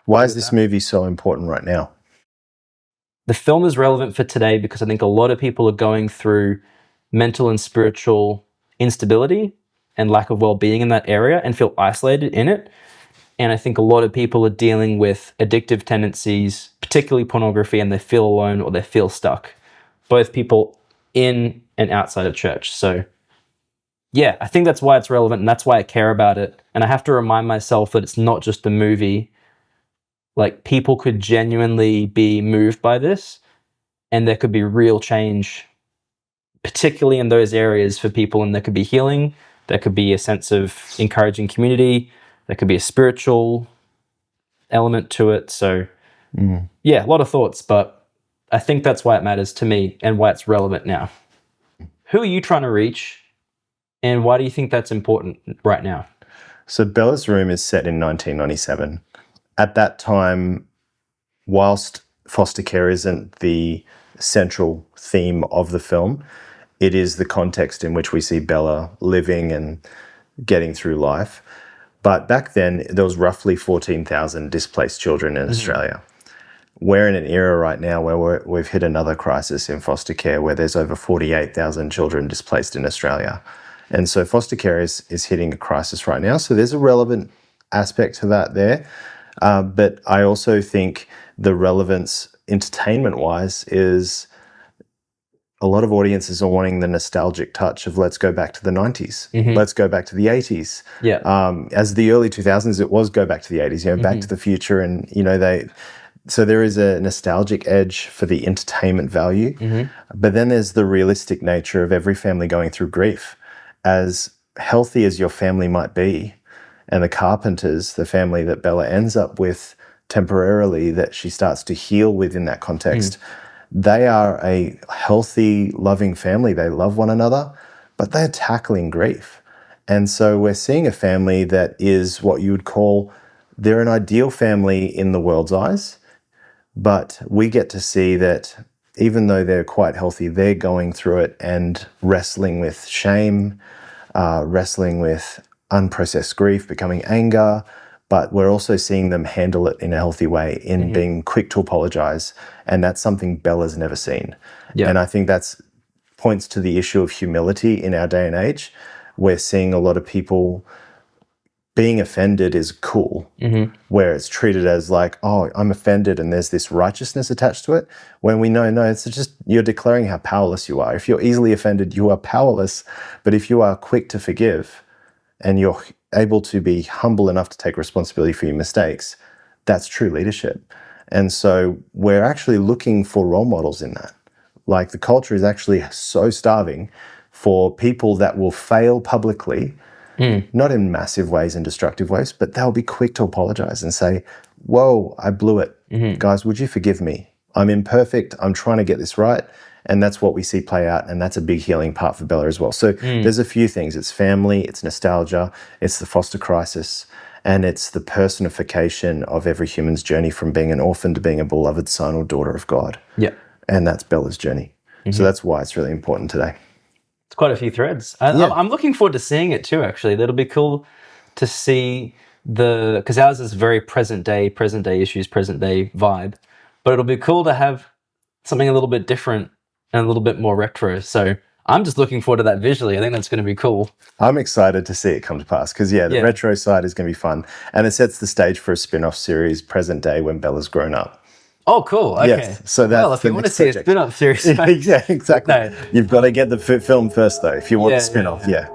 Why is this movie so important right now? The film is relevant for today because I think a lot of people are going through mental and spiritual instability and lack of well-being in that area and feel isolated in it. And I think a lot of people are dealing with addictive tendencies, particularly pornography, and they feel alone or they feel stuck. Both people in and outside of church. So yeah, I think that's why it's relevant and that's why I care about it. And I have to remind myself that it's not just a movie. Like, people could genuinely be moved by this and there could be real change, particularly in those areas for people, and there could be healing, there could be a sense of encouraging community, there could be a spiritual element to it. So yeah, a lot of thoughts, but I think that's why it matters to me and why it's relevant now. Who are you trying to reach and why do you think that's important right now? So Bella's Room is set in 1997. At that time, whilst foster care isn't the central theme of the film, it is the context in which we see Bella living and getting through life. But back then, there was roughly 14,000 displaced children in Australia. We're in an era right now where we've hit another crisis in foster care where there's over 48,000 children displaced in Australia. And so foster care is hitting a crisis right now. So there's a relevant aspect to that there. But I also think the relevance entertainment-wise is a lot of audiences are wanting the nostalgic touch of let's go back to the 90s. Let's go back to the 80s. Yeah. As the early 2000s, it was go back to the 80s, Back to the Future. And, so there is a nostalgic edge for the entertainment value. But then there's the realistic nature of every family going through grief. As healthy as your family might be, and the Carpenters, the family that Bella ends up with temporarily, that she starts to heal within that context, they are a healthy, loving family. They love one another, but they're tackling grief. And so we're seeing a family that is what you would call, they're an ideal family in the world's eyes, but we get to see that even though they're quite healthy, they're going through it and wrestling with shame, wrestling with unprocessed grief, becoming anger, but we're also seeing them handle it in a healthy way in being quick to apologize. And that's something Bella's never seen. Yeah. And I think that's points to the issue of humility in our day and age. We're seeing a lot of people being offended is cool, where it's treated as like, oh, I'm offended and there's this righteousness attached to it, when we know, no, it's just you're declaring how powerless you are. If you're easily offended, you are powerless. But if you are quick to forgive and you're able to be humble enough to take responsibility for your mistakes, that's true leadership. And so we're actually looking for role models in that. Like, the culture is actually so starving for people that will fail publicly, not in massive ways and destructive ways, but they'll be quick to apologize and say, whoa, I blew it. Guys, would you forgive me? I'm imperfect. I'm trying to get this right. And that's what we see play out. And that's a big healing part for Bella as well. So there's a few things. It's family, it's nostalgia, it's the foster crisis, and it's the personification of every human's journey from being an orphan to being a beloved son or daughter of God. Yeah. And that's Bella's journey. So that's why it's really important today. It's quite a few threads. I'm looking forward to seeing it too, actually. That'll be cool to see because ours is very present day issues, present day vibe. But it'll be cool to have something a little bit different and a little bit more retro. So I'm just looking forward to that visually. I think that's going to be cool. I'm excited to see it come to pass because, the retro side is going to be fun. And it sets the stage for a spin-off series, present day, when Bella's grown up. Oh, cool. Okay. Yes. So that's if you want to see a spin-off series. Yeah, exactly. No. You've got to get the film first, though, if you want the spin-off. Yeah.